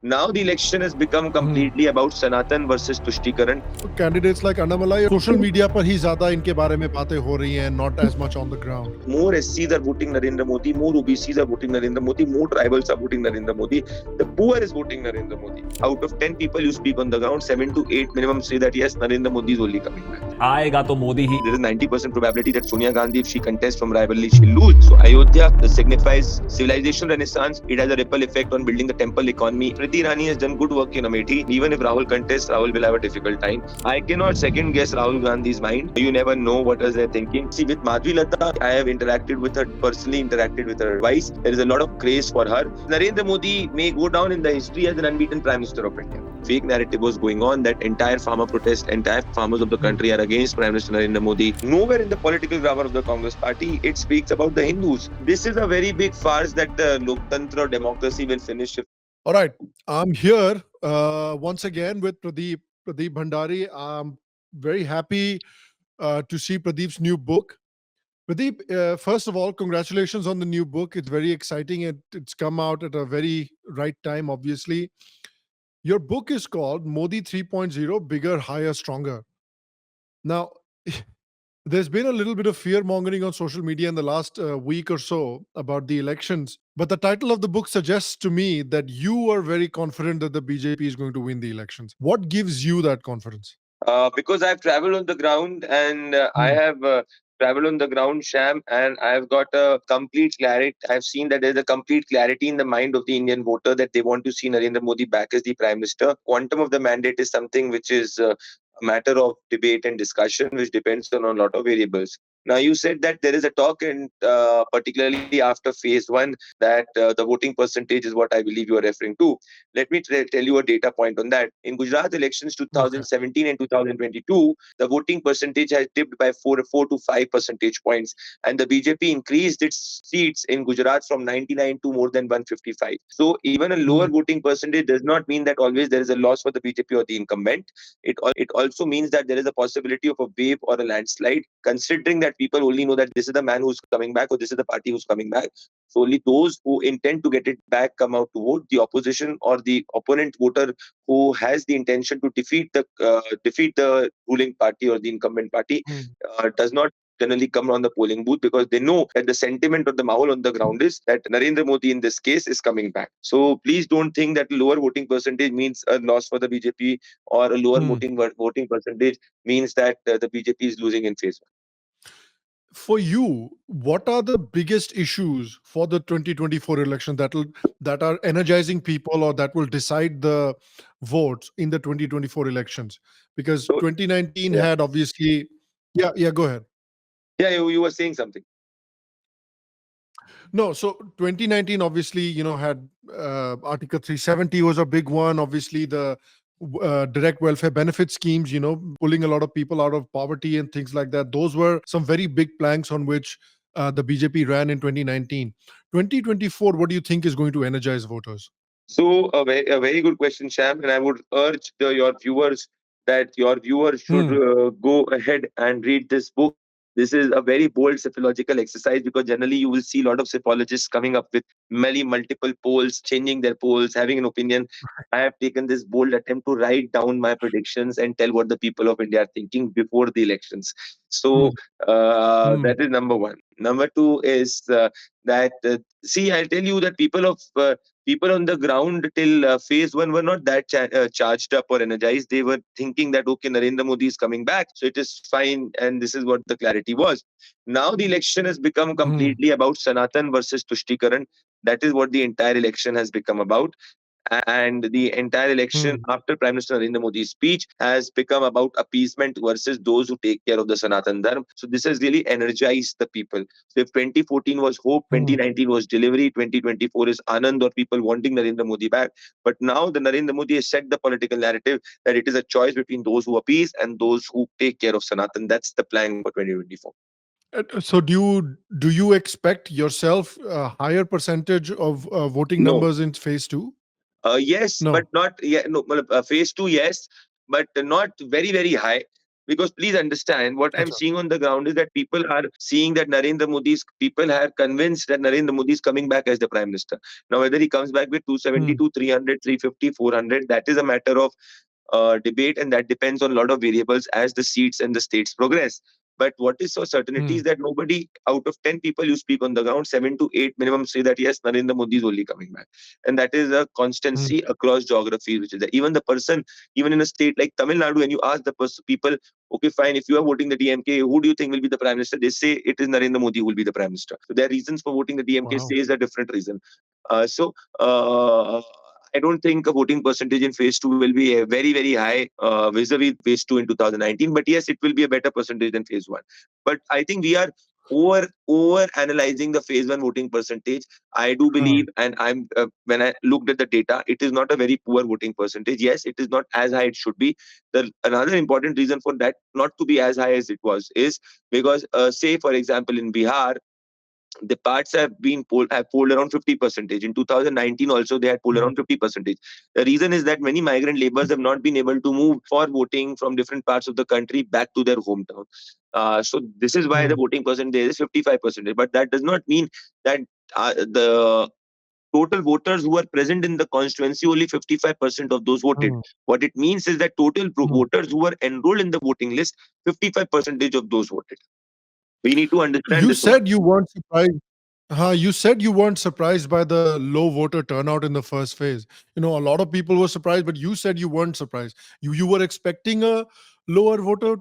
Now the election has become completely about Sanatan versus Tushtikiran. Candidates like Annamalai, social media पर ही ज़्यादा इनके बारे में बातें हो रही हैं, not as much on the ground. More SCs are voting Narendra Modi, more OBCs are voting Narendra Modi, more tribals are voting Narendra Modi. The poor is voting Narendra Modi. Out of 10 people you speak on the ground, 7 to 8 minimum say that yes, Narendra Modi is only coming back. आएगा तो मोदी ही. There is 90% probability that Sonia Gandhi, if she contests from rivalry, she'll lose. So Ayodhya signifies civilization renaissance. It has a ripple effect on building the temple economy. Priti Rani has done good work in Amethi. Even if Rahul contests, Rahul will have a difficult time. I cannot second guess Rahul Gandhi's mind. You never know what is they thinking. See, with Madhvi Lata, I have interacted with her, personally interacted with her twice. There is a lot of craze for her. Narendra Modi may go down in the history as an unbeaten Prime Minister of India. Fake narrative was going on that entire farmer protest, entire farmers of the country are against Prime Minister Narendra Modi. Nowhere in the political grammar of the Congress party it speaks about the Hindus. This is a very big farce that the Loktantra or democracy will finish. All right, I'm here once again with Pradeep Bhandari. I'm very happy to see Pradeep's new book. Pradeep, first of all, congratulations on the new book. It's very exciting. It's come out at a very right time, obviously. Your book is called Modi 3.0, Bigger, Higher, Stronger. Now, there's been a little bit of fear-mongering on social media in the last week or so about the elections. But the title of the book suggests to me that you are very confident that the BJP is going to win the elections. What gives you that confidence? Because I've traveled on the ground and I have traveled on the ground, Sham, and I've got a complete clarity. I've seen that there's a complete clarity in the mind of the Indian voter that they want to see Narendra Modi back as the Prime Minister. Quantum of the mandate is something which is a matter of debate and discussion, which depends on a lot of variables. Now, you said that there is a talk, and particularly after phase one, that the voting percentage is what I believe you are referring to. Let me tell you a data point on that. In Gujarat elections 2017 and 2022, the voting percentage has dipped by 4 to 5 percentage points. And the BJP increased its seats in Gujarat from 99 to more than 155. So even a lower voting percentage does not mean that always there is a loss for the BJP or the incumbent. It also means that there is a possibility of a wave or a landslide, considering that people only know that this is the man who's coming back or this is the party who's coming back. So only those who intend to get it back come out to vote. The opposition or the opponent voter who has the intention to defeat the ruling party or the incumbent party does not generally come on the polling booth, because they know that the sentiment or the mahal on the ground is that Narendra Modi in this case is coming back. So please don't think that lower voting percentage means a loss for the BJP, or a lower voting percentage means that the BJP is losing in phase one. For you, what are the biggest issues for the 2024 election that are energizing people or that will decide the votes in the 2024 elections? Because 2019 had obviously... Yeah, go ahead. Yeah, you were saying something. No, so 2019 obviously, had Article 370 was a big one. Obviously, the direct welfare benefit schemes, pulling a lot of people out of poverty and things like that. Those were some very big planks on which the BJP ran in 2019. 2024, what do you think is going to energize voters? So a very good question, Sham, and I would urge your viewers that your viewers should go ahead and read this book. This is a very bold psychological exercise, because generally you will see a lot of psychologists coming up with multiple polls, changing their polls, having an opinion. I have taken this bold attempt to write down my predictions and tell what the people of India are thinking before the elections. So that is number one. Number two is that see, I'll tell you that people on the ground till phase one were not that charged up or energized. They were thinking that, okay, Narendra Modi is coming back, so it is fine. And this is what the clarity was. Now the election has become completely about Sanatan versus Tushtikiran. That is what the entire election has become about. And the entire election after Prime Minister Narendra Modi's speech has become about appeasement versus those who take care of the Sanatan Dharma. So this has really energized the people. So if 2014 was hope, 2019 was delivery, 2024 is Anand, or people wanting Narendra Modi back. But now the Narendra Modi has set the political narrative that it is a choice between those who appease and those who take care of Sanatan. That's the plan for 2024. So do you expect yourself a higher percentage of voting numbers in phase two? Yes, but not yet. No, phase two, yes, but not very, very high. Because please understand, what I'm Acha. seeing on the ground is that people are seeing that people are convinced that Narendra Modi is coming back as the Prime Minister. Now, whether he comes back with Hmm. 272, 300, 350, 400, that is a matter of debate, and that depends on a lot of variables as the seats and the states progress. But what is so certainty Hmm. is that nobody out of 10 people you speak on the ground, 7 to 8 minimum say that yes, Narendra Modi is only coming back. And that is a Hmm. constancy across geographies, which is there. Even the person, even in a state like Tamil Nadu, when you ask the people, okay, fine, if you are voting the DMK, who do you think will be the Prime Minister? They say it is Narendra Modi who will be the Prime Minister. So their reasons for voting the DMK Wow. says a different reason. So I don't think a voting percentage in phase two will be a very, very high vis-a-vis phase two in 2019. But yes, it will be a better percentage than phase one. But I think we are over analyzing the phase one voting percentage. I do Hmm. believe, and I'm when I looked at the data, it is not a very poor voting percentage. Yes, it is not as high it should be. The another important reason for that not to be as high as it was is because, say for example, in Bihar, the parts have polled around 50 percentage. In 2019 also they had polled Hmm. around 50 percentage. The reason is that many migrant laborers have not been able to move for voting from different parts of the country back to their hometown. So this is why the Hmm. voting percentage is 55 percentage. But that does not mean that the total voters who are present in the constituency, only 55% of those voted. Hmm. What it means is that total Hmm. voters who were enrolled in the voting list, 55 percentage of those voted. We need to understand You this one. said you weren't surprised. You said you weren't surprised by the low voter turnout in the first phase. A lot of people were surprised, but you said you weren't surprised. You were expecting a lower voter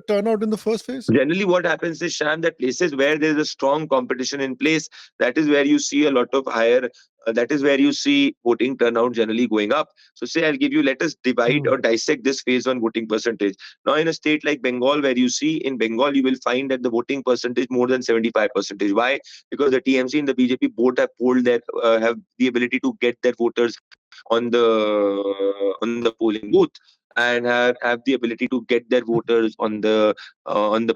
turnout in the first phase. Generally, what happens is, Sham, that places where there is a strong competition in place, that is where you see a lot of higher, that is where you see voting turnout generally going up. So, say, I'll give you, let us divide Hmm. or dissect this phase on voting percentage. Now, in a state like Bengal, where you see in Bengal, you will find that the voting percentage more than 75 percentage. Why? Because the TMC and the BJP both have polled their, have the ability to get their voters on the polling booth, and have the ability to get their voters on the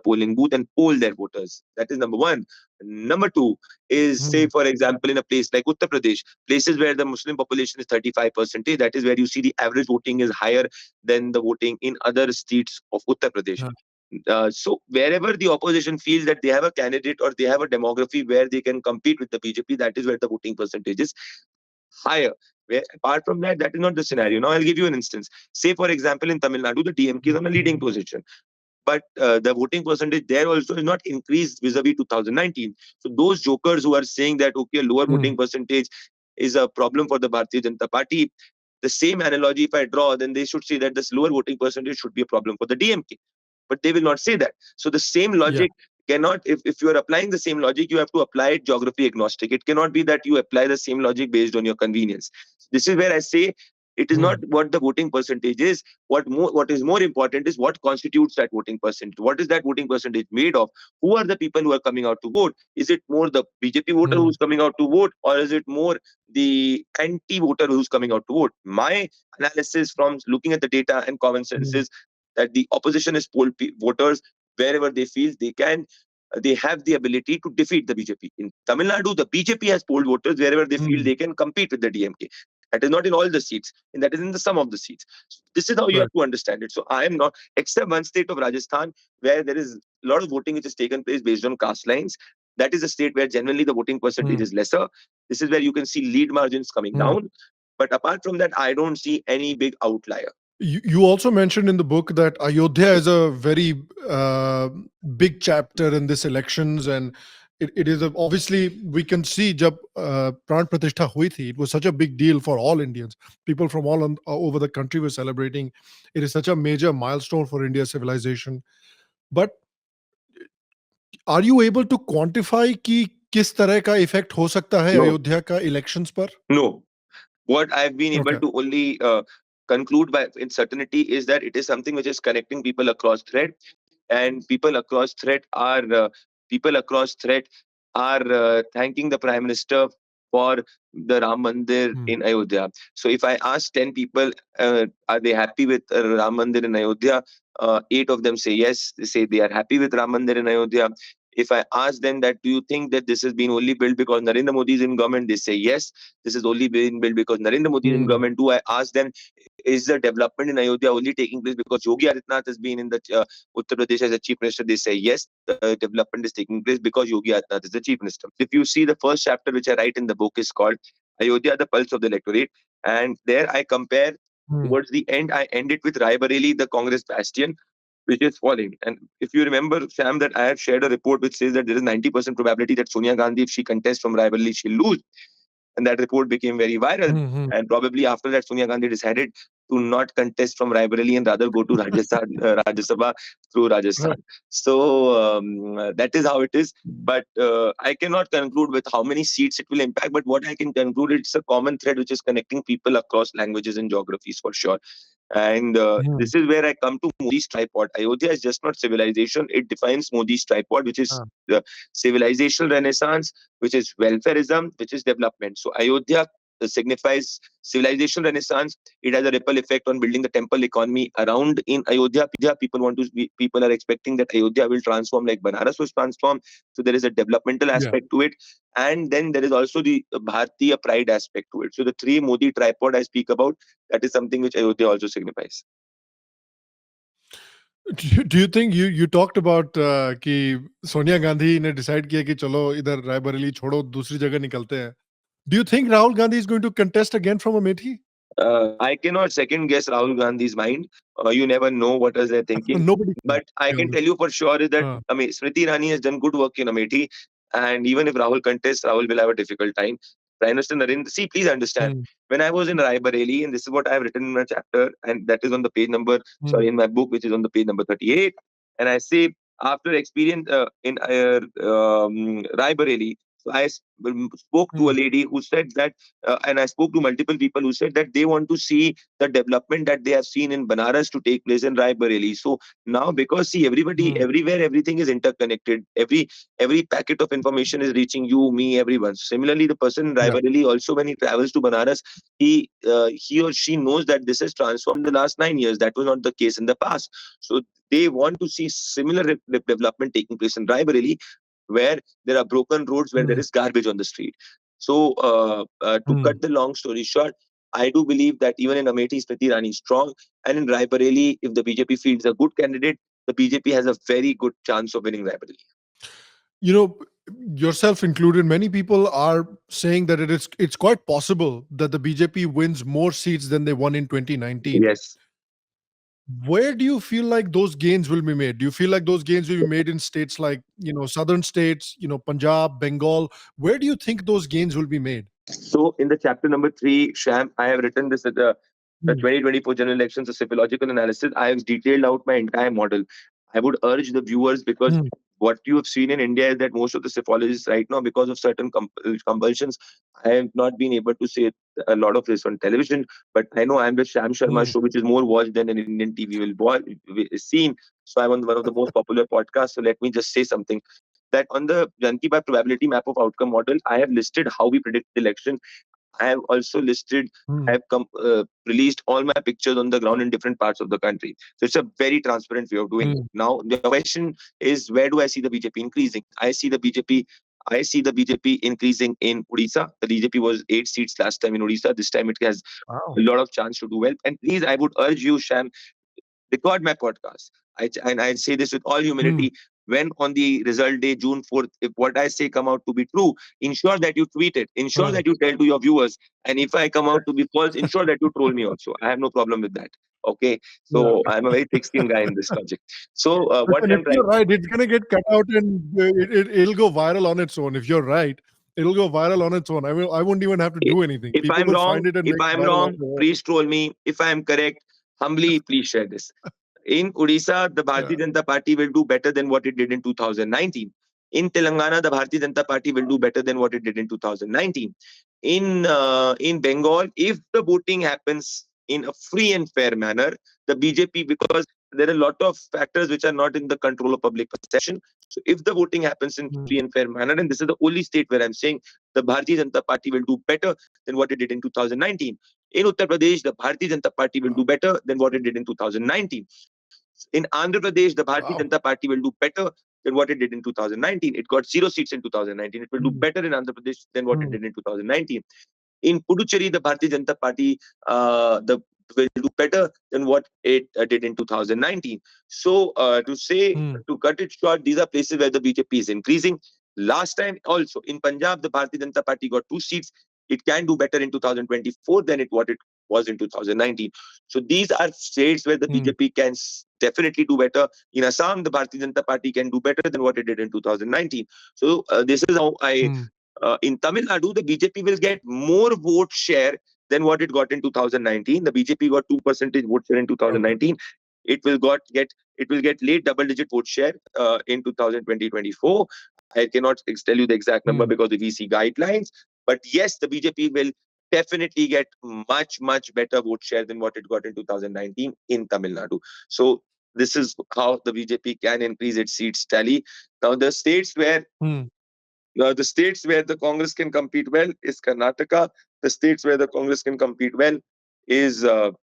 polling booth and poll their voters. That is number one. Number two is, say, Hmm. for example, in a place like Uttar Pradesh, places where the Muslim population is 35%, that is where you see the average voting is higher than the voting in other states of Uttar Pradesh. Yeah. So wherever the opposition feels that they have a candidate or they have a demography where they can compete with the BJP, that is where the voting percentage is higher. Where apart from that, that is not the scenario. Now I'll give you an instance. Say, for example, in Tamil Nadu, the DMK is on a leading position, but the voting percentage there also is not increased vis-a-vis 2019. So those jokers who are saying that okay, a lower Hmm. voting percentage is a problem for the Bharatiya Janata Party, the same analogy if I draw, then they should say that this lower voting percentage should be a problem for the DMK, but they will not say that. So the same Yeah. logic cannot, if you are applying the same logic, you have to apply it geography agnostic. It cannot be that you apply the same logic based on your convenience. This is where I say it is not Hmm. what the voting percentage is. What is more important is what constitutes that voting percentage. What is that voting percentage made of? Who are the people who are coming out to vote? Is it more the BJP voter Hmm. who's coming out to vote, or is it more the anti voter who's coming out to vote? My analysis from looking at the data and common sense Hmm. is that the opposition is polled voters wherever they feel they have the ability to defeat the BJP. In Tamil Nadu, the BJP has polled voters wherever they feel Hmm. they can compete with the DMK. That is not in all the seats, and that is in the sum of the seats. So this is how you have Right. to understand it. So I am not, except one state of Rajasthan, where there is a lot of voting which has taken place based on caste lines. That is a state where generally the voting percentage Hmm. is lesser. This is where you can see lead margins coming Hmm. down. But apart from that, I don't see any big outlier. You also mentioned in the book that Ayodhya is a very uh, big chapter in this elections, and it is obviously we can see jab Pran Pratishtha hui thi, it was such a big deal for all Indians. People from over the country were celebrating. It is such a major milestone for India's civilization. But are you able to quantify कि किस तरह का effect हो सकता है No, Ayodhya का elections पर? no. What I've been able Okay. to only conclude by in certainty is that it is something which is connecting people across thread, and people across thread are thanking the Prime Minister for the Ram Mandir Hmm. in Ayodhya. So if I ask 10 people, are they happy with Ram Mandir in Ayodhya? Eight of them say yes. They say they are happy with Ram Mandir in Ayodhya. If I ask them that, do you think that this has been only built because Narendra Modi is in government? They say yes, this has only been built because Narendra Modi is in Hmm. government. Do I ask them, is the development in Ayodhya only taking place because Yogi Adityanath has been in the Uttar Pradesh as a chief minister? They say yes, the development is taking place because Yogi Adityanath is the chief minister. If you see the first chapter which I write in the book is called Ayodhya, the Pulse of the Electorate, and there I compare. Hmm. Towards the end, I end it with Raebareli, the Congress bastion, which is falling. And if you remember, Sam, that I have shared a report which says that there is 90% probability that Sonia Gandhi, if she contests from Raebareli, she'll lose. And that report became very viral. Hmm. Hmm. And probably after that, Sonia Gandhi decided to not contest from Raebareli and rather go to Rajya Sabha through Rajasthan. Right. So that is how it is. But I cannot conclude with how many seats it will impact. But what I can conclude, it's a common thread which is connecting people across languages and geographies for sure. And Hmm. this is where I come to Modi's tripod. Ayodhya is just not civilization, it defines Modi's tripod, which is Ah. the civilizational renaissance, which is welfareism, which is development. So Ayodhya signifies civilization renaissance. It has a ripple effect on building the temple economy around in Ayodhya. People are expecting that Ayodhya will transform like Banaras was transformed. So there is a developmental Yeah. aspect to it. And then there is also the Bharatiya pride aspect to it. So the three Modi tripod I speak about, that is something which Ayodhya also signifies. Do you think you talked about कि सोनिया गांधी ने decide किया कि चलो इधर रायबरेली छोड़ो दूसरी जगह निकलते हैं. Do you think Rahul Gandhi is going to contest again from Amethi? I cannot second guess Rahul Gandhi's mind. You never know what is they thinking. Nobody can, But I to be can tell honest. you for sure is that Uh, I mean Smriti Irani has done good work in Amethi, and even if Rahul contests, Rahul will have a difficult time. Prime Minister Narendra, see, please understand. mm, When I was in Raebareli, and this is what I have written in my chapter, and that is on the page number, mm, sorry, in my book, which is on the page number 38. And I say, after experience in Raebareli, so spoke to a mm, lady who said that, and I spoke to multiple people who said that they want to see the development that they have seen in Banaras to take place in Raebareli. So now, because see, everybody, mm, everywhere, everything is interconnected. Every packet of information is reaching you, me, everyone. Similarly, the person in yeah. Raebareli also, when he travels to Banaras, he or she knows that this has transformed in the last 9 years. That was not the case in the past. So they want to see similar development taking place in Raebareli, where there are broken roads, where there Mm, is garbage on the street. So, to cut mm. the long story short, I do believe that even in Amethi, Smriti Irani is strong, and in Raebareli, if the BJP fields a good candidate, the BJP has a very good chance of winning Raebareli. You know, yourself included, many people are saying that it's quite possible that the BJP wins more seats than they won in 2019. Yes. Where do you feel like those gains will be made? Do you feel like those gains will be made in states like, southern states, Punjab, Bengal? Where do you think those gains will be made? So in the chapter number 3, Sham, I have written this at the Mm, 2024 general elections, a psychological analysis. I have detailed out my entire model. I would urge the viewers, because mm, what you have seen in India is that most of the psephologists right now, because of certain compulsions, I have not been able to say a lot of this on television. But I know I'm with Sham Sharma mm, Show, which is more watched than an Indian TV seen. So I'm on one of the most popular podcasts. So let me just say something, that on the Janki by probability map of outcome model, I have listed how we predict the election. I have also listed, I mm. have released all my pictures on the ground in different parts of the country. So it's a very transparent way of doing it. Mm, Now, the question is, where do I see the BJP increasing? I see the BJP increasing in Odisha. The BJP was 8 seats last time in Odisha. This time it has a wow. lot of chance to do well. And please, I would urge you, Sham, record my podcast. And I say this with all Mm, humility. When on the result day, June 4th, if what I say come out to be true, ensure that you tweet it. Ensure uh, that you tell to your viewers. And if I come out to be false, ensure that you troll me also. I have no problem with that. Okay. yeah. So I'm a very thick-skinned guy in this subject. So what Listen, if I'm you're trying. right, it's gonna get cut out and it'll go viral on its own. If you're right, it'll go viral on its own. I won't even have to i- do anything. If People I'm will wrong, find it and if make it I'm viral on wrong, their own. please troll me. If I'm correct, humbly please share this. In Odisha, the Yeah. Bharatiya Janata Party will do better than what it did in 2019. In Telangana, the Bharatiya Janata Party will do better than what it did in 2019. In Bengal, if the voting happens in a free and fair manner, the BJP, because there are a lot of factors which are not in the control of public perception. So if the voting happens in Mm. free and fair manner, and this is the only state where I'm saying the Bharatiya Janata Party will do better than what it did in 2019. In Uttar Pradesh, the Bharatiya Janata Party will Wow. do better than what it did in 2019. In Andhra Pradesh, the Bharatiya Wow. Janata Party will do better than what it did in 2019. It got 0 seats in 2019. It will do better in Andhra Pradesh than what it did in 2019. In Puducherry, the Bharatiya Janata Party the will do better than what it did in 2019. So to cut it short, these are places where the BJP is increasing. Last time also in Punjab, the Bharatiya Janata Party got 2 seats. It can do better in 2024 than what it was in 2019. So these are states where the BJP can definitely do better. In Assam, the Bharatiya Janata Party can do better than what it did in 2019. So this is how I in Tamil Nadu, the BJP will get more vote share than what it got in 2019. The BJP got 2% vote share in 2019. It will get late double-digit vote share in 2020-24. I cannot tell you the exact number because of the VC guidelines. But yes, the BJP will definitely get much better vote share than what it got in 2019 in Tamil Nadu. So this is how the BJP can increase its seats tally. Now the states where the Congress can compete well is Karnataka. The states where the Congress can compete well is um,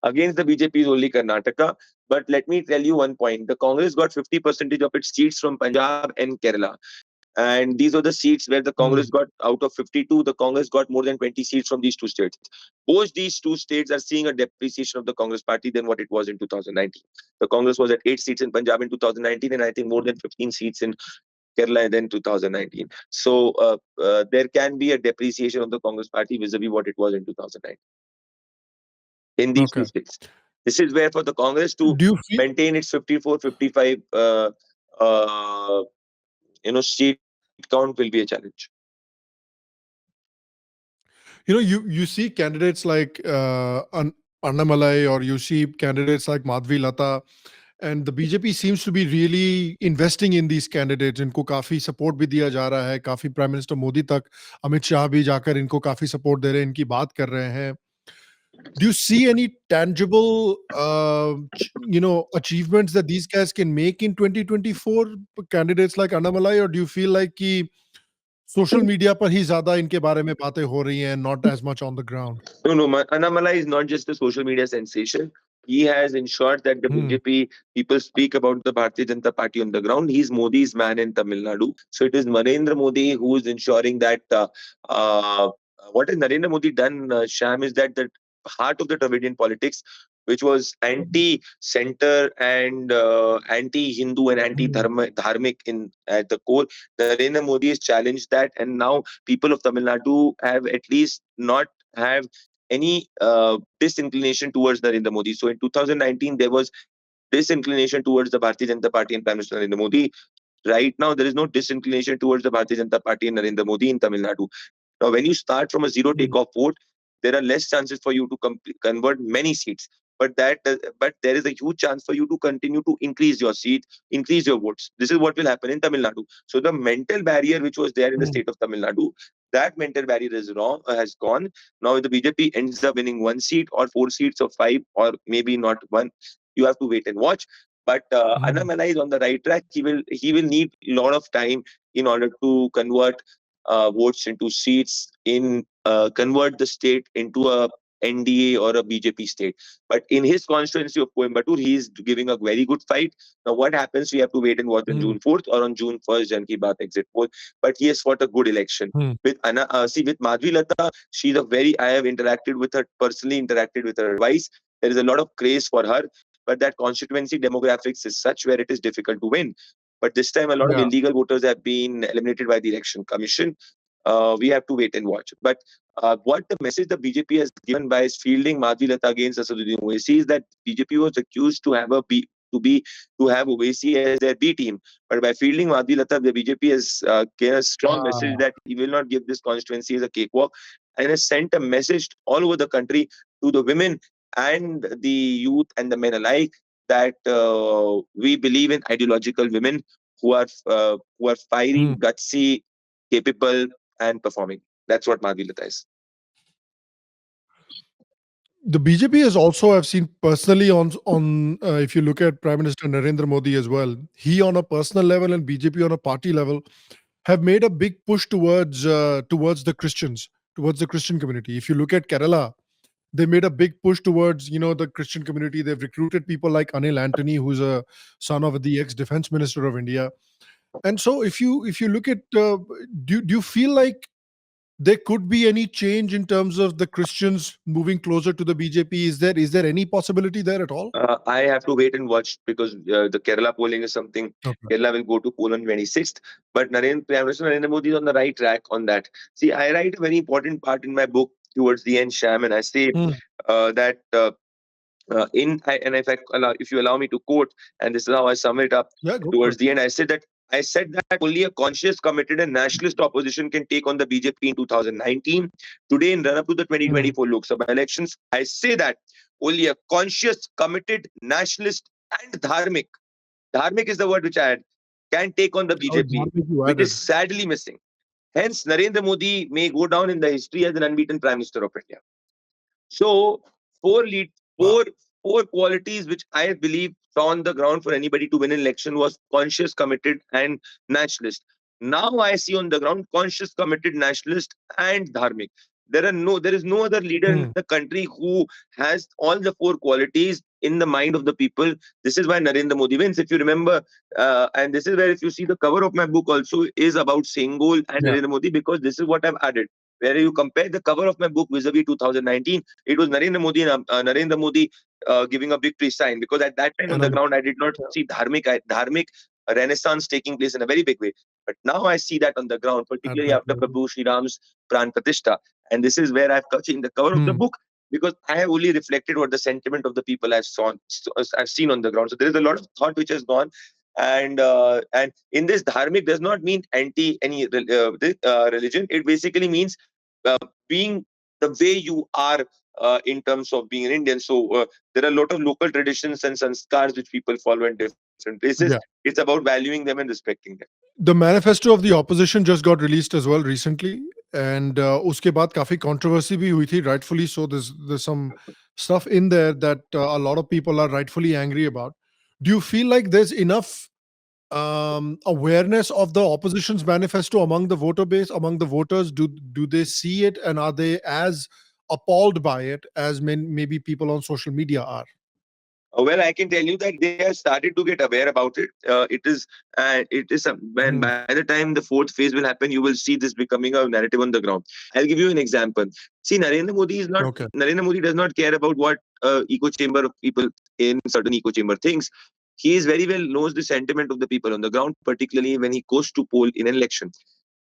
against the BJP is only Karnataka. But let me tell you one point: the Congress got 50% of its seats from Punjab and Kerala. And these are the seats where the Congress got out of 52, the Congress got more than 20 seats from these two states. Both these two states are seeing a depreciation of the Congress party than what it was in 2019. The Congress was at 8 seats in Punjab in 2019, and I think more than 15 seats in Kerala than 2019. So there can be a depreciation of the Congress party vis-a-vis what it was in 2019 in these two Okay. states. This is where for the Congress to Do you feel, maintain its 54, 55 uh, seat count will be a challenge. you see candidates like Annamalai, or you see candidates like Madhvi Lata, and the BJP seems to be really investing in these candidates. इनको काफी support भी दिया जा रहा है, काफी Prime Minister Modi तक, अमित शाह भी जाकर इनको काफी support दे रहे हैं, इनकी बात कर रहे हैं. Do you see any tangible, achievements that these guys can make in 2024? Candidates like Annamalai, or do you feel like कि सोशल मीडिया पर ही ज्यादा इनके बारे में बातें हो रही हैं, not as much on the ground? No, Annamalai is not just a social media sensation. He has ensured that the BJP people speak about the Bharatiya Janata Party on the ground. He's Modi's man in Tamil Nadu. So it is Narendra Modi who is ensuring that what has Narendra Modi done, Sham, is that the heart of the Dravidian politics, which was anti-center and anti-Hindu and anti-dharmic in at the core, Narendra Modi has challenged that, and now people of Tamil Nadu have at least not have any disinclination towards Narendra Modi. So in 2019, there was disinclination towards the Bharatiya Janata Party and Prime Minister Narendra Modi. Right now, there is no disinclination towards the Bharatiya Janata Party and Narendra Modi in Tamil Nadu. Now, when you start from a zero takeoff vote, there are less chances for you to convert many seats. But there is a huge chance for you to continue to increase your seat, increase your votes. This is what will happen in Tamil Nadu. So the mental barrier which was there in the state of Tamil Nadu, that mental barrier is has gone. Now, if the BJP ends up winning 1 seat or 4 seats or 5 or maybe not one, you have to wait and watch. But Annamalai is on the right track. He will need a lot of time in order to convert votes into seats, in convert the state into a NDA or a BJP state. But in his constituency of Coimbatore, he is giving a very good fight. Now, what happens? We have to wait and watch on June 4th or on June 1st, Jan Ki Baat exit poll. But he has fought a good election. With with Madhvi Lata, I have interacted with her, personally interacted with her advice. There is a lot of craze for her, but that constituency demographics is such where it is difficult to win. But this time, a lot of Yeah. illegal voters have been eliminated by the election commission. We have to wait and watch. But what the message the BJP has given by fielding Madhvi Lata against Asaduddin Owaisi is that BJP was accused to have to have Owaisi as their B team. But by fielding Madhvi Lata, the BJP has given a strong message that he will not give this constituency as a cakewalk, and has sent a message all over the country to the women and the youth and the men alike that we believe in ideological women who are fiery, gutsy, capable, and performing. That's what Madhvi Lata is. The BJP has also, I've seen personally on if you look at Prime Minister Narendra Modi as well, he on a personal level and BJP on a party level have made a big push towards the Christians, towards the Christian community. If you look at Kerala, they made a big push towards, the Christian community. They've recruited people like Anil Antony, who's a son of the ex-defense minister of India. And so, if you look at, do you feel like there could be any change in terms of the Christians moving closer to the BJP? Is there any possibility there at all? I have to wait and watch because the Kerala polling is something. Okay. Kerala will go to poll on 26th. But Prime Minister Narendra Modi is on the right track on that. See, I write a very important part in my book towards the end, Sham, and I say Hmm. that and if you allow me to quote, and this is how I sum it up Yeah, go for towards it. the end, I said that only a conscious, committed, and nationalist opposition can take on the BJP in 2019. Today, in run up to the Hmm. 2024 Lok Sabha elections, I say that only a conscious, committed, nationalist, and dharmic is the word which I had, can take on the Oh, BJP, Dharmic you which is added. sadly missing. Hence, Narendra Modi may go down in the history as an unbeaten Prime Minister of India. So four lead Wow. four qualities which I believe saw on the ground for anybody to win an election was conscious, committed, and nationalist. Now I see on the ground conscious, committed, nationalist, and dharmic. There is no other leader in Hmm. the country who has all the four qualities in the mind of the people. This is why Narendra Modi wins. If you remember, and this is where if you see the cover of my book also is about Sengol and Yeah. Narendra Modi because this is what I've added. Where you compare the cover of my book vis-a-vis 2019, it was Narendra Modi giving a victory sign because at that time on And the ground I did not yeah. see dharmic renaissance taking place in a very big way. But now I see that on the ground, At particularly that after level. Prabhu Sri Ram's Pran Pratishtha. And this is where I've touched in the cover of the Hmm. book because I have only reflected what the sentiment of the people I've seen on the ground. So there is a lot of thought which has gone. And in this dharmic does not mean anti any religion. It basically means being the way you are in terms of being an Indian. So there are a lot of local traditions and sanskars which people follow in different places. Yeah. It's about valuing them and respecting them. The manifesto of the opposition just got released as well recently, and uske baad काफी controversy भी हुई थी, rightfully so. There's some stuff in there that a lot of people are rightfully angry about. Do you feel like there's enough awareness of the opposition's manifesto among the voter base, among the voters? Do they see it, and are they as appalled by it as maybe people on social media are? Well, I can tell you that they have started to get aware about it. When Hmm. by the time the fourth phase will happen, you will see this becoming a narrative on the ground. I'll give you an example. See, Okay. Narendra Modi does not care about what echo chamber of people in certain echo chamber thinks. He is very well knows the sentiment of the people on the ground, particularly when he goes to poll in an election.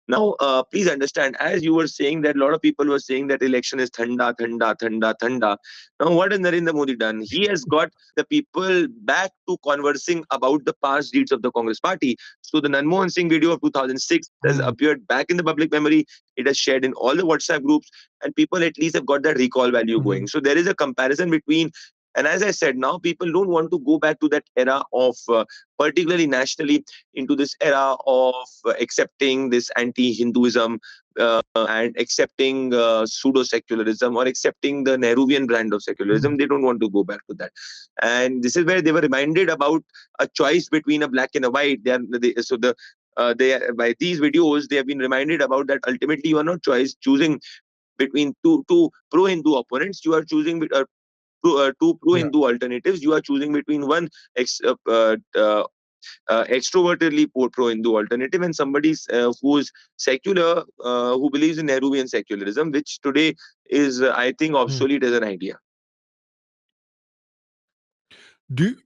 Now, please understand, as you were saying that a lot of people were saying that election is thanda, thanda, thanda, thanda. Now, what has Narendra Modi done? He has got the people back to conversing about the past deeds of the Congress party. So the Manmohan Singh video of 2006 has Hmm. appeared back in the public memory. It has shared in all the WhatsApp groups, and people at least have got that recall value Mhm. going. So there is a comparison between. And as I said, now people don't want to go back to that era of, particularly nationally, into this era of accepting this anti-Hinduism and accepting pseudo-secularism or accepting the Nehruvian brand of secularism. Mhm. They don't want to go back to that. And this is where they were reminded about a choice between a black and a white. By these videos they have been reminded about that ultimately you are not choosing between two pro-Hindu opponents. You are choosing two Yeah. pro-Hindu alternatives. You are choosing between one extrovertedly pro-Hindu alternative and somebody who's secular, who believes in Nehruvian secularism, which today is, I think, Hmm. obsolete as an idea.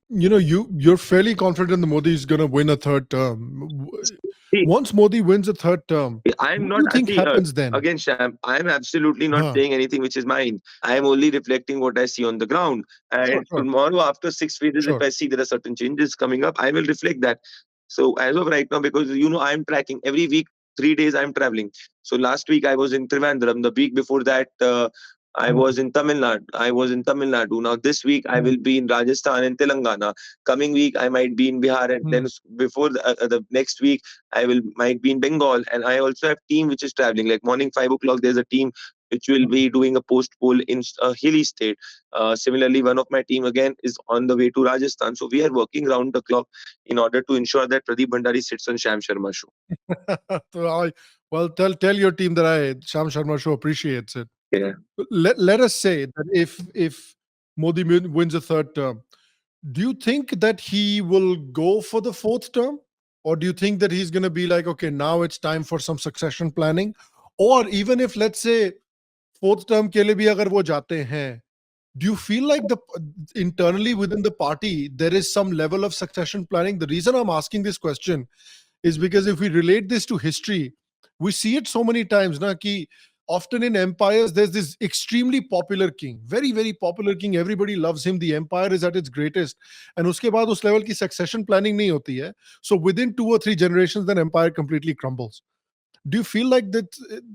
You're fairly confident the Modi is going to win a third term. See, Once Modi wins a third term, I'm what do not you think see happens then? again, Sham. I'm absolutely not Huh. saying anything which is mine. I am only reflecting what I see on the ground. Sure, And sure, tomorrow, after six phases, if sure. I see there are certain changes coming up, I will reflect that. So as of right now, because I'm tracking every week, 3 days I'm traveling. So last week I was in Trivandrum. The week before that, I Hmm. was in Tamil Nadu. I was in Tamil Nadu. Now this week I Hmm. will be in Rajasthan and Telangana. Coming week I might be in Bihar, and Hmm. then before the next week I will might be in Bengal, and I also have team which is traveling. Like morning 5 o'clock, there's a team which will be doing a post poll in a hilly state. Similarly, one of my team again is on the way to Rajasthan. So we are working round the clock in order to ensure that Pradeep Bhandari sits on Sham Sharma show. So well, tell your team that Sham Sharma Show appreciates it. Yeah. Let us say that if Modi wins a third term, do you think that he will go for the fourth term? Or do you think that he's going to be like, okay, now it's time for some succession planning? Or even if, let's say, fourth term ke liye bhi agar wo jate hain, do you feel like the internally within the party there is some level of succession planning? The reason I'm asking this question is because if we relate this to history, we see it so many times na ki often in empires there's this extremely popular king, very very popular king, everybody loves him, the empire is at its greatest, and uske baad us level ki succession planning nahi hoti hai, so within 2 or 3 generations then empire completely crumbles. Do you feel like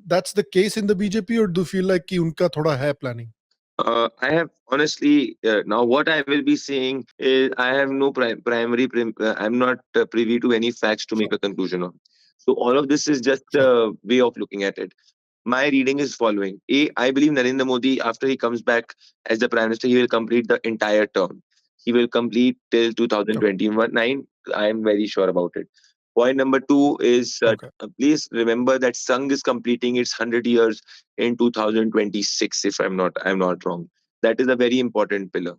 that's the case in the BJP, or do you feel like ki unka thoda hai planning? I have honestly now what I will be saying is I have no I'm not privy to any facts to Sure. make a conclusion on. So all of this is just Sure. a way of looking at it. My reading is following. A, I believe Narendra Modi, after he comes back as the Prime Minister, he will complete the entire term. He will complete till Okay. 2029. I am very sure about it. Point number two is Okay. please remember that Sangh is completing its 100 years in 2026, if I'm not wrong. That is a very important pillar.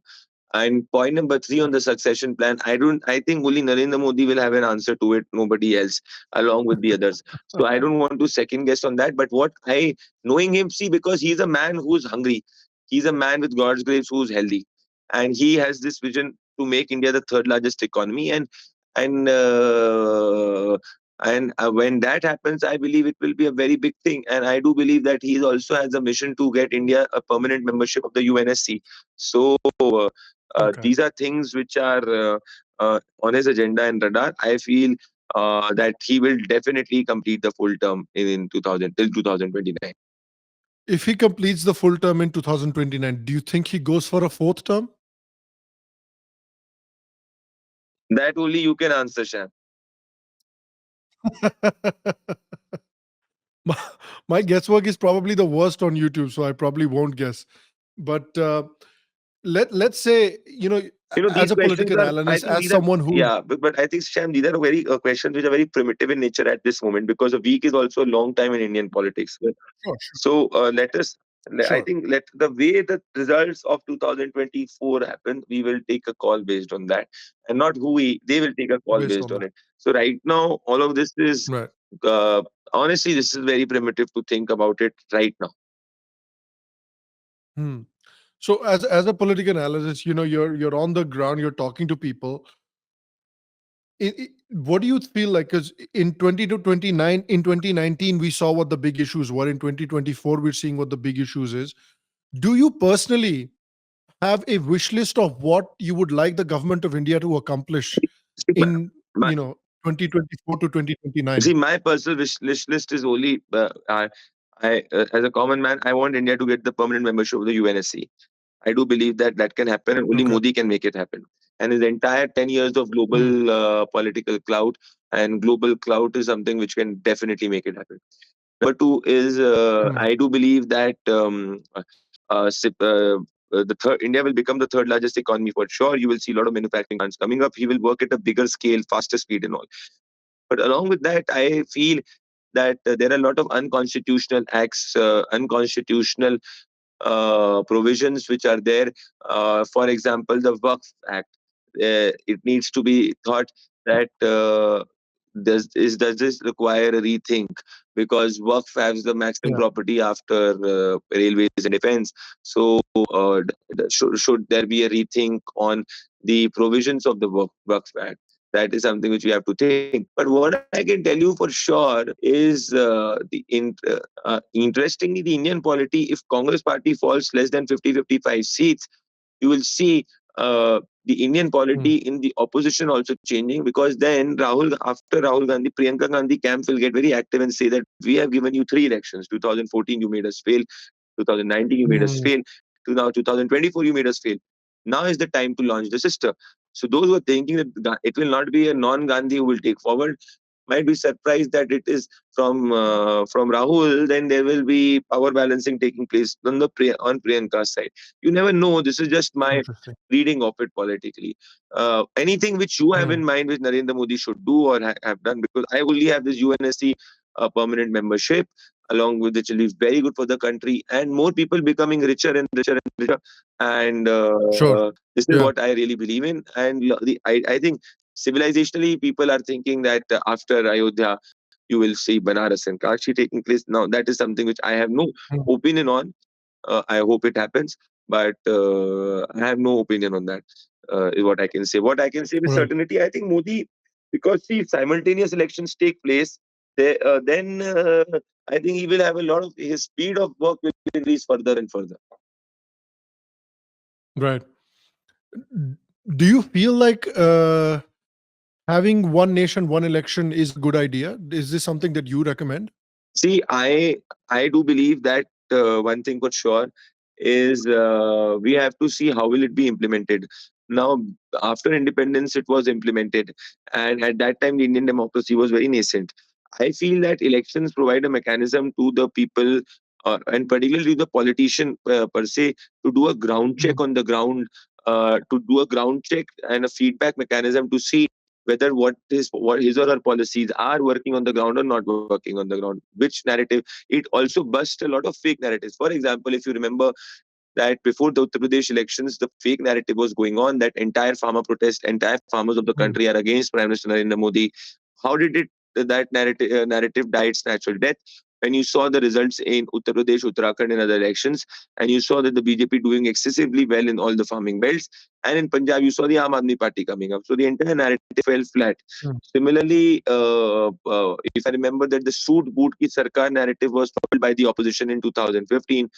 And point number three on the succession plan, I think only Narendra Modi will have an answer to it, nobody else, along with the others. So I don't want to second guess on that. But what I, knowing him, see, because he's a man who's hungry, he's a man with God's grace who's healthy. And he has this vision to make India the third largest economy. And when that happens, I believe it will be a very big thing. And I do believe that he also has a mission to get India a permanent membership of the UNSC. So Okay. these are things which are on his agenda and radar. I feel that he will definitely complete the full term in 2000 till 2029. If he completes the full term in 2029, do you think he goes for a fourth term? That only you can answer, Sham. my, my guesswork is probably the worst on YouTube, so I probably won't guess. But let's say, These as a questions political are, I analyst, think as these are, someone who, yeah, but I think, Sham, these are very questions which are very primitive in nature at this moment, because a week is also a long time in Indian politics. sure, sure, So let us, I sure, think, let the way the results of 2024 happen, we will take a call based on that, and not who they will take a call based based on on that, it. So right now, all of this is, right? uh, honestly, this is very primitive to think about it right now. Hmm. So as a political analyst, you're on the ground, you're talking to people. What do you feel like? Because in 20 to 29, in 2019, we saw what the big issues were. In 2024, we're seeing what the big issues is. Do you personally have a wish list of what you would like the government of India to accomplish See, in, my, 2024 to 2029? see, my personal wish list is only, as a common man, I want India to get the permanent membership of the UNSC. I do believe that that can happen, and only Okay. Modi can make it happen. And his entire 10 years of Hmm. global political clout, and global clout is something which can definitely make it happen. Number two is Hmm. I do believe that the third, India will become the third largest economy for sure. You will see a lot of manufacturing plants coming up. He will work at a bigger scale, faster speed, and all. But along with that, I feel that there are a lot of unconstitutional acts, unconstitutional provisions which are there. For example, the Waqf Act. It needs to be thought that does this require a rethink, because Waqf has the maximum Yeah. property after railways and defense. So should there be a rethink on the provisions of the Waqf Act? That is something which we have to think. But what I can tell you for sure is interestingly, the Indian polity, if Congress party falls less than 50-55 seats, you will see the Indian Hmm. polity in the opposition also changing, because then after Rahul Gandhi, Priyanka Gandhi camp will get very active and say that we have given you three elections. 2014 you made us fail, 2019 you made us Hmm. fail, to now 2024 you made us fail. Now is the time to launch the sister. So those who are thinking that it will not be a non-Gandhi who will take forward might be surprised that it is from Rahul. Then there will be power balancing taking place on on Priyanka's side. You never know. This is just my Interesting. reading of it politically. Anything which you have Hmm. in mind which Narendra Modi should do or have done, because I only have this UNSC permanent membership. along with which will be very good for the country, and more people becoming richer and richer and richer. And Sure. this is Yeah. what I really believe in. And I think civilizationally, people are thinking that after Ayodhya, you will see Banaras and Kashi taking place. Now, that is something which I have no Mm. opinion on. I hope it happens, but I have no opinion on that. Is what I can say. What I can say with Right. certainty, I think Modi, because see, simultaneous elections take place, then I think he will have a lot of his speed of work will increase further and further. Right. Do you feel like having one nation, one election is a good idea? Is this something that you recommend? See, I do believe that one thing for sure is we have to see how will it be implemented. Now, after independence, it was implemented, and at that time, the Indian democracy was very nascent. I feel that elections provide a mechanism to the people, and particularly the politician per se, to do a ground check Mm. on the ground, to do a ground check and a feedback mechanism to see whether what his or her policies are working on the ground or not working on the ground, which narrative. It also busts a lot of fake narratives. For example, if you remember that before the Uttar Pradesh elections, the fake narrative was going on that entire farmer protest, entire farmers of the Mm. country are against Prime Minister Narendra Modi. How did it that narrative die its natural death? When you saw the results in Uttar Pradesh, Uttarakhand, and other elections, and you saw that the BJP doing excessively well in all the farming belts, and in Punjab, you saw the Aam Aadmi Party coming up. So the entire narrative fell flat. Mm. Similarly, if I remember that the Sood Boot Ki Sarkar narrative was followed by the opposition in 2015,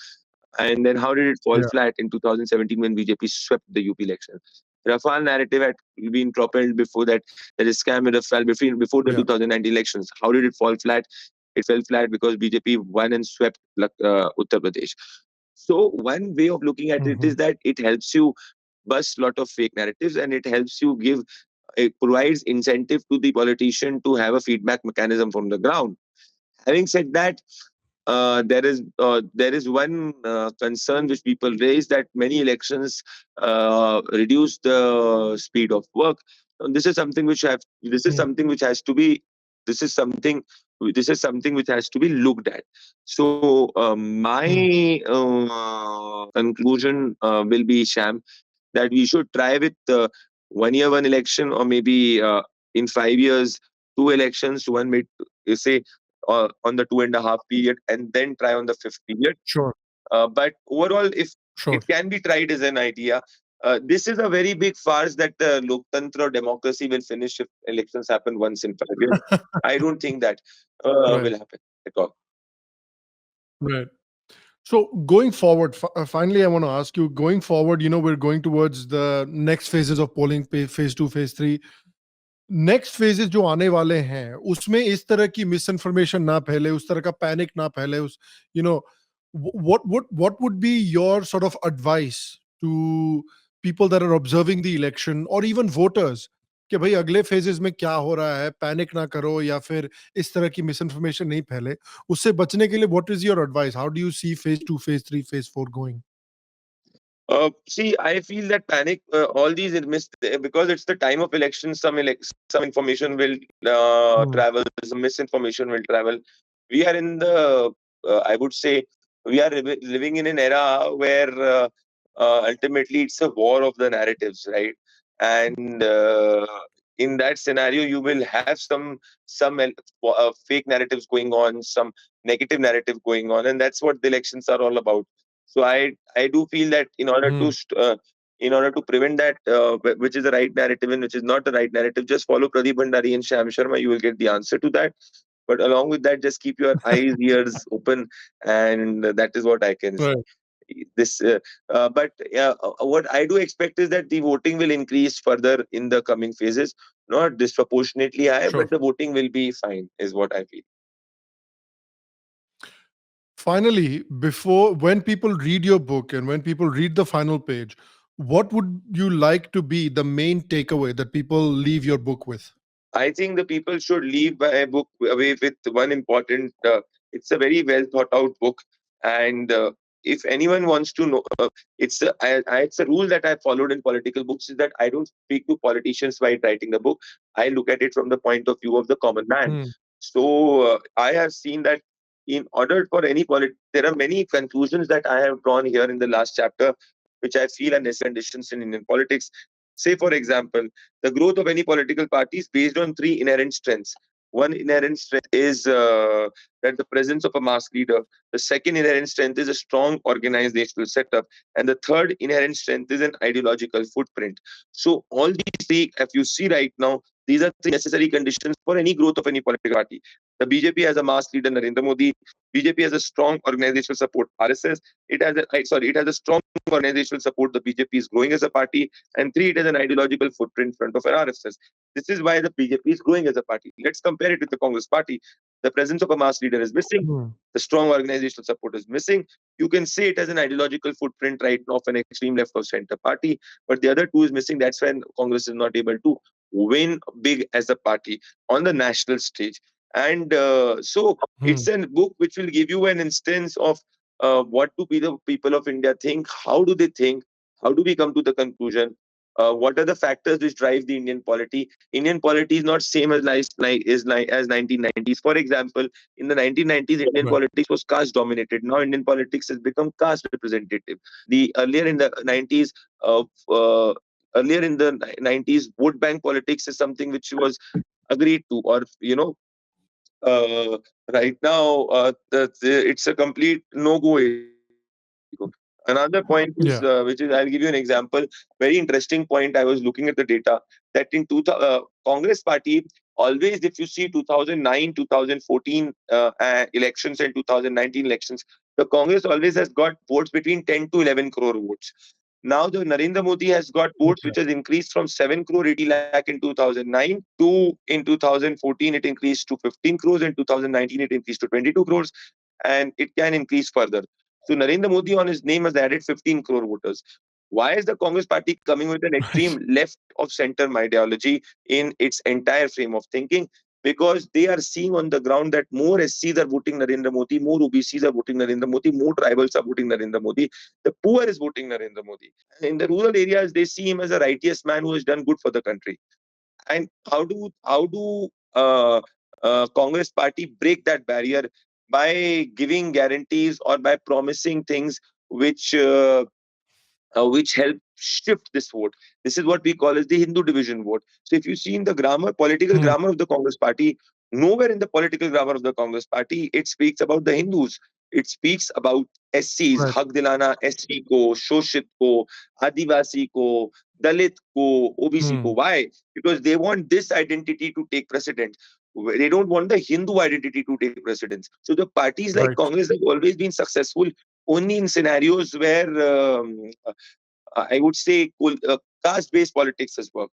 and then how did it fall Yeah. flat in 2017 when BJP swept the UP election? Rafale narrative had been propelled before that. There is scam with Rafale before the Yeah. 2019 elections. How did it fall flat? It fell flat because BJP won and swept Uttar Pradesh. So one way of looking at it Mhm. is that it helps you bust lot of fake narratives, and it helps you give it provides incentive to the politician to have a feedback mechanism from the ground. Having said that, there is one concern which people raise that many elections reduce the speed of work. And this is something which have this is Mm. something which has to be this is something this is something which has to be looked at. So Mm. my conclusion will be, Sham, that we should try with 1 year one election, or maybe in 5 years two elections, one mid say on the 2.5 period, and then try on the fifth period. Sure. But overall, if Sure. it can be tried as an idea, this is a very big farce that the Loktantra or democracy will finish if elections happen once in 5 years. I don't think that Right. will happen at all. Right. So going forward, finally, I want to ask you. Going forward, we're going towards the next phases of polling, phase two, phase three. Next phases जो आने वाले हैं उसमें इस तरह की miss information ना फैले, उस तरह का पैनिक ना फैले, उस you know what would be your sort of advice to people that are observing the election or even voters कि भाई अगले फेजेस में क्या हो रहा है, पैनिक ना करो या फिर इस तरह की मिस इन्फॉर्मेशन नहीं फैले, उससे बचने के लिए what is your advice? How do you see phase 2, phase 3, phase 4 going? See, I feel that panic, all these is missed because it's the time of election. Some information will travel, some misinformation will travel. We are in the, I would say, we are living in an era where ultimately it's a war of the narratives, right? And in that scenario, you will have some fake narratives going on, some negative narrative going on, and that's what the elections are all about. So I do feel that in order to prevent that, which is the right narrative and which is not the right narrative, just follow Pradeep Bhandari and Sham Sharma. You will get the answer to that. But along with that, just keep your eyes, ears open, and that is what I can say. Right. This, but what I do expect is that the voting will increase further in the coming phases, not disproportionately high, Sure. but the voting will be fine, is what I feel. Finally, before when people read your book and when people read the final page, what would you like to be the main takeaway that people leave your book with? I think the people should leave a book away with one important. It's a very well thought out book, and if anyone wants to know, it's a rule that I followed in political books is that I don't speak to politicians while writing the book. I look at it from the point of view of the common man. Hmm. So I have seen that in order for any there are many conclusions that I have drawn here in the last chapter, which I feel are necessary conditions in Indian politics. Say, for example, the growth of any political party is based on three inherent strengths. One inherent strength is that the presence of a mass leader. The second inherent strength is a strong organizational setup. And the third inherent strength is an ideological footprint. So, all these three, if you see right now, these are three necessary conditions for any growth of any political party. The BJP has a mass leader, Narendra Modi. BJP has a strong organizational support, RSS. It has a strong organizational support. The BJP is growing as a party. And three, it has an ideological footprint in front of an RSS. This is why the BJP is growing as a party. Let's compare it with the Congress party. The presence of a mass leader is missing. Hmm. The strong organizational support is missing. You can say it as an ideological footprint right now of an extreme left or center party, but the other two is missing. That's when Congress is not able to win big as a party on the national stage. And so Hmm. it's a book which will give you an instance of what do the people of India think, how do they think, how do we come to the conclusion, what are the factors which drive the Indian polity. Indian polity is not same as as 1990s. For example, in the 1990s, Indian Right. politics was caste dominated. Now Indian politics has become caste representative. The earlier in the 90s, uh, uh, earlier in the 90s, vote bank politics is something which was agreed to, or uh, right now it's a complete no-go area. Another point is, which is, Yeah. I'll give you an example. Very interesting point. I was looking at the data that in Congress party always, if you see 2009, 2014 elections and 2019 elections, the Congress always has got votes between 10 to 11 crore votes. Now the Narendra Modi has got votes Okay. which has increased from 7 crore 80 lakh in 2009 to in 2014 it increased to 15 crores, in 2019 it increased to 22 crores, and it can increase further. So Narendra Modi on his name has added 15 crore voters. Why is the Congress party coming with an extreme Right. left of center ideology in its entire frame of thinking? Because they are seeing on the ground that more SCs are voting Narendra Modi, more OBCs are voting Narendra Modi, more tribals are voting Narendra Modi, the poor is voting Narendra Modi. In the rural areas, they see him as a righteous man who has done good for the country. And how do Congress party break that barrier by giving guarantees or by promising things which which help shift this vote. This is what we call as the Hindu division vote. So if you see in the grammar, political Hmm. grammar of the Congress party, nowhere in the political grammar of the Congress party, it speaks about the Hindus. It speaks about SCs, Right. Haq Dilana, SC ko, Shoshit ko, Adivasi ko, Dalit ko, OBC ko. Hmm. Why? Because they want this identity to take precedence. They don't want the Hindu identity to take precedence. So the parties like Right. Congress have always been successful only in scenarios where I would say caste-based politics has worked.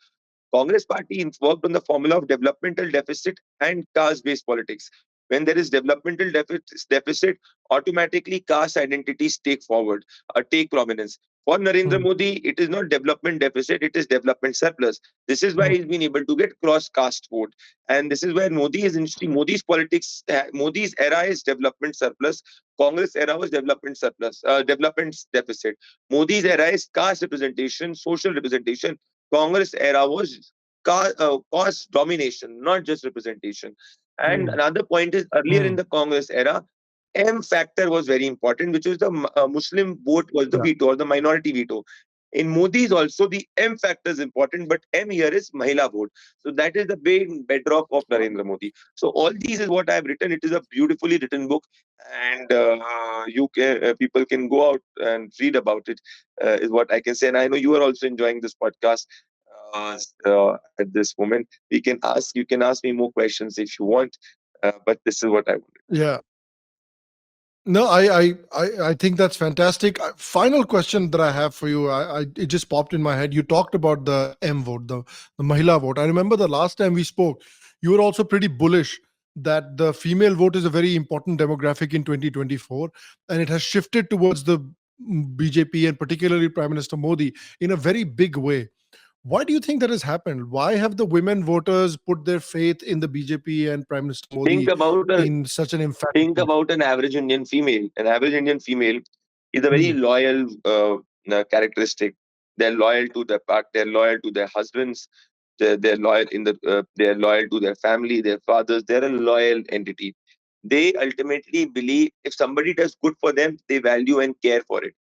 Congress party worked on the formula of developmental deficit and caste-based politics. When there is deficit, automatically caste identities take forward, take prominence. For Narendra Hmm. Modi, it is not development deficit, it is development surplus. This is why Hmm. he's been able to get cross-caste vote. And this is where Modi is interesting. Modi's politics, Modi's era is development surplus. Congress era was development surplus, development deficit. Modi's era is caste representation, social representation. Congress era was caste domination, not just representation. And Hmm. another point is earlier in Hmm. the Congress era, M factor was very important, which was the Muslim vote was the Yeah. veto or the minority veto. In Modi's also the M factor is important, but M here is Mahila vote. So that is the big bedrock of Narendra Modi. So all these is what I have written. It is a beautifully written book, and you can people can go out and read about it. Is what I can say. And I know you are also enjoying this podcast at this moment. We can ask. You can ask me more questions if you want, but this is what I want. Yeah. No, I think that's fantastic. Final question that I have for you, it just popped in my head. You talked about the M vote, the Mahila vote. I remember the last time we spoke, you were also pretty bullish that the female vote is a very important demographic in 2024, and it has shifted towards the BJP and particularly Prime Minister Modi in a very big way. Why do you think that has happened? Why have the women voters put their faith in the BJP and Prime Minister Think Modi about a in such an emphatic think way? about an average Indian female. An average Indian female is a very Hmm. loyal characteristic. They're loyal to their part. They're loyal to their husbands. They're loyal in the. They're loyal to their family, their fathers. They're a loyal entity. They ultimately believe if somebody does good for them, they value and care for it.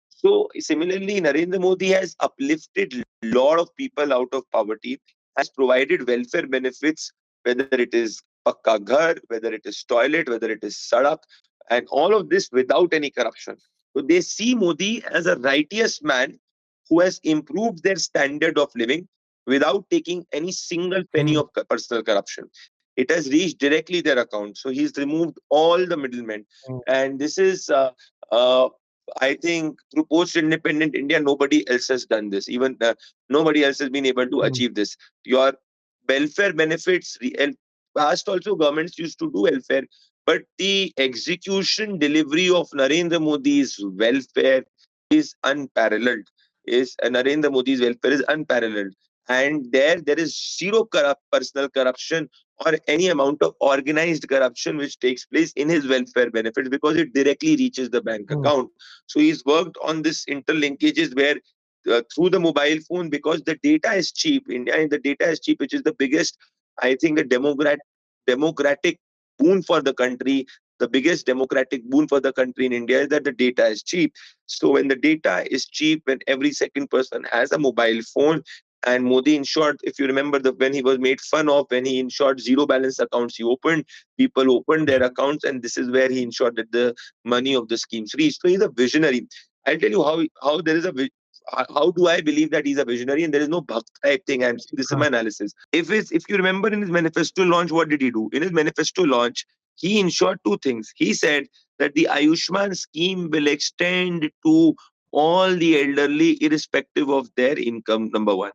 So similarly, Narendra Modi has uplifted a lot of people out of poverty, has provided welfare benefits, whether it is pakka ghar, whether it is toilet, whether it is sadak, and all of this without any corruption. So they see Modi as a righteous man who has improved their standard of living without taking any single penny of personal corruption. It has reached directly their account. So he's removed all the middlemen. And this is uh, I think through post-independent India, nobody else has done this. Even nobody else has been able to achieve this. Your welfare benefits, and past also governments used to do welfare, but the execution delivery of Narendra Modi's welfare is unparalleled. Is Narendra Modi's welfare is unparalleled, and there is zero personal corruption or any amount of organized corruption which takes place in his welfare benefits because it directly reaches the bank account. So he's worked on this interlinkages where through the mobile phone, because the data is cheap. India, the data is cheap, which is the biggest, I think, the democratic boon for the country. The biggest democratic boon for the country in India is that the data is cheap. So when the data is cheap, when every second person has a mobile phone, and Modi ensured, if you remember, when he was made fun of, when he ensured zero balance accounts, people opened their accounts, and this is where he ensured that the money of the schemes reached. So he's a visionary. I'll tell you how there is a how do I believe that he's a visionary and there is no bhakt type thing. I'm saying this is my analysis. If you remember in his manifesto launch, what did he do? In his manifesto launch, he ensured two things. He said that the Ayushman scheme will extend to all the elderly, irrespective of their income. Number one.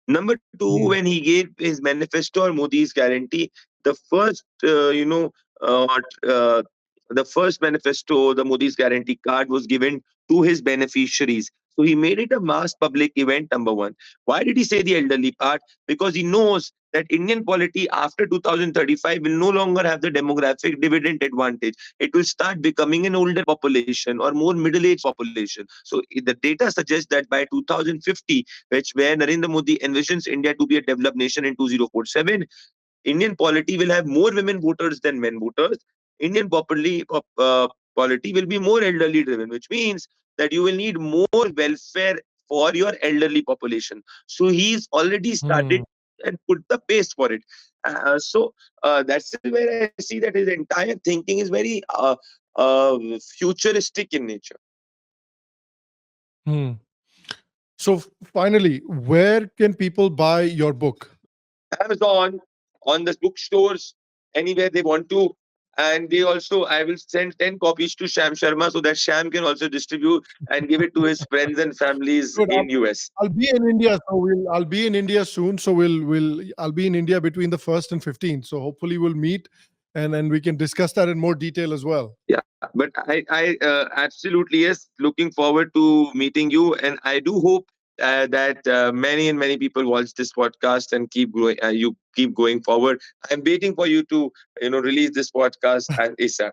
Number two, when he gave his manifesto or Modi's guarantee, the first, uh, uh, the first manifesto, the Modi's guarantee card was given to his beneficiaries. So he made it a mass public event, number one. Why did he say the elderly part? Because he knows that Indian polity after 2035 will no longer have the demographic dividend advantage. It will start becoming an older population or more middle-aged population. So the data suggests that by 2050, where Narendra Modi envisions India to be a developed nation in 2047, Indian polity will have more women voters than men voters. Indian polity will be more elderly driven, which means that you will need more welfare for your elderly population. So he's already started and put the pace for it. That's where I see that his entire thinking is very futuristic in nature. Hmm. So finally, where can people buy your book? Amazon, on the bookstores, anywhere they want to. And they also, I will send 10 copies to Sham Sharma so that Sham can also distribute and give it to his friends and families Good. in US. I'll be in India, so I'll be in India soon. So I'll be in India between the 1st and 15th. So hopefully we'll meet, and we can discuss that in more detail as well. Yeah, but I absolutely yes, looking forward to meeting you, and I do hope that many and many people watch this podcast and keep growing. You keep going forward. I'm waiting for you to release this podcast and ASAP.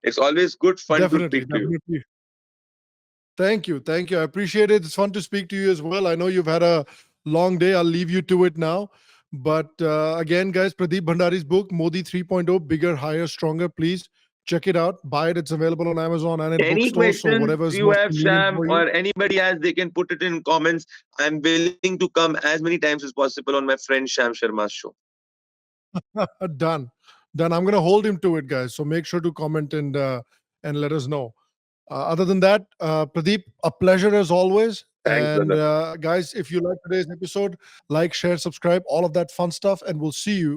It's always good fun to Definitely, speak to you. definitely. Thank you, thank you. I appreciate it. It's fun to speak to you as well. I know you've had a long day. I'll leave you to it now. But again, guys, Pradeep Bhandari's book, Modi 3.0, Bigger, Higher, Stronger. Please check it out. Buy it. It's available on Amazon and in Any bookstores. So questions whatever is you most have, convenient Sham, for you. or anybody has, they can put it in comments. I'm willing to come as many times as possible on my friend Sham Sharma's show. Done. Done. I'm going to hold him to it, guys. So make sure to comment and let us know. Other than that, Pradeep, a pleasure as always. Thanks, And brother. guys, if you like today's episode, like, share, subscribe, all of that fun stuff. And we'll see you